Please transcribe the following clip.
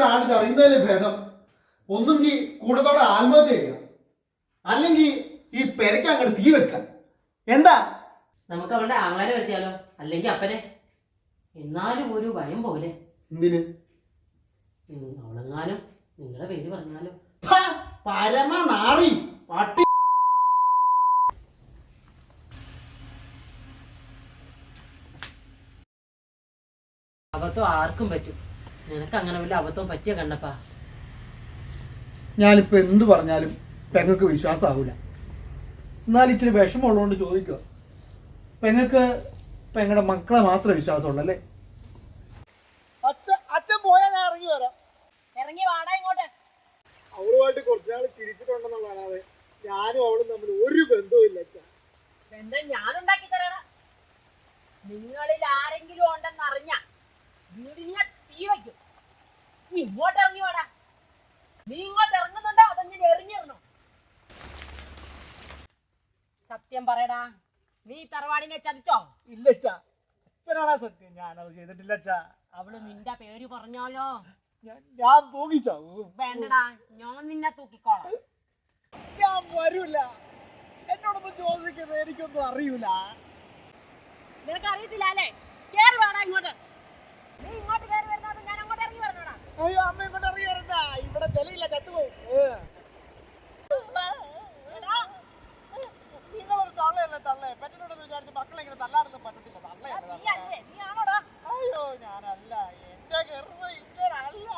ഒരാളിത് അറിയുന്നതിലും ഭേദം ഒന്നെങ്കിൽ കൂട്ടത്തോടെ ആത്മഹത്യ ചെയ്യാം, അല്ലെങ്കിൽ ഈ പെരയ്ക്ക് അങ്ങോട്ട് തീ വെക്കാം. എന്താ? നമുക്ക് അവളുടെ ആങ്ങളെ വരുത്തിയാലോ, അല്ലെങ്കിൽ അപ്പനെ. എന്നാലും ഒരു ഭയം പോലെ. എന്തിന്? അവളെങ്ങാനും നിങ്ങളുടെ പേര് പറഞ്ഞാലോ. പരമ നാറി പട്ടി. അബദ്ധം ആർക്കും പറ്റും. നിനക്ക് അങ്ങനെ വല്ല അബദ്ധവും പറ്റിയ കണ്ണപ്പാ. ഞാനിപ്പോൾ എന്ത് പറഞ്ഞാലും പെങ്ങൾക്ക് വിശ്വാസമാവില്ല. എന്നാലും ഇച്ചിരി വിഷമമുള്ളതുകൊണ്ട് ചോദിക്കുക. പെങ്ങൾക്ക് പെങ്ങളുടെ മക്കളെ മാത്രമേ വിശ്വാസമുള്ളല്ലേ? അച്ഛൻ പോയാൽ ഞാൻ ഇറങ്ങി വരാം. ഇറങ്ങി വാടാ ഇങ്ങോട്ട്. അവളുമായിട്ട് കുറച്ചാൾ ചിരിച്ചിട്ടുണ്ടെന്നുള്ളതാണ്. ഞാനും അവളും തമ്മിൽ ഒരു ബന്ധവും ഇല്ല. ബന്ധം ഞാനുണ്ടാക്കി തരണം. നിങ്ങളിൽ ആരെങ്കിലും ഉണ്ടെന്ന് അറിഞ്ഞ വീടിനെ തീ വയ്ക്കും. നീ ഇങ്ങോട്ട് ഇറങ്ങി വാടാ. നീ ഇങ്ങോട്ട് ഇറങ്ങുന്നുണ്ടോ അതോ ഞാൻ എറിഞ്ഞിരണോ? സത്യം പറയടാ, നീ തറവാടിനെ ചതിച്ചോ? ഇല്ല അച്ഛനാണാ സത്യം, ഞാനത് ചെയ്തിട്ടില്ല അച്ഛാ. അവള് നിന്റെ പേര് പറഞ്ഞാലോ ഞാൻ തൂങ്ങിച്ചാവും. വേണ്ടടാ, ഞാൻ നിന്നെ തൂക്കിക്കോളാം. ഞാൻ വരൂല. എന്നോടൊന്നും ചോദിക്കുന്നത്, എനിക്കൊന്നും അറിയൂല. നിനക്ക് അറിയത്തില്ല അല്ലേ? കേറി വേണ ഇങ്ങോട്ട്. നീ ഇങ്ങോട്ട് കയറി വരുന്നത് ഞാൻ അങ്ങോട്ട് ഇറങ്ങി വരണോടാ. അയ്യോ അമ്മ ഇങ്ങോട്ട് ഇറങ്ങി വരണ്ട, ഇവിടെ തെളിയില്ല, ചത്തുപോകും. നിങ്ങളൊരു തള്ളയല്ലേ തള്ളേ. പെറ്റനോടെന്ന് വിചാരിച്ച് മക്കളെ ഇങ്ങനെ തല്ലാനൊന്നും പറ്റത്തില്ല. തള്ളയല്ലേ. നീ ആണോടാ? അയ്യോ ഞാനല്ല, എന്റെ ഗർഭം ഇങ്ങനല്ല.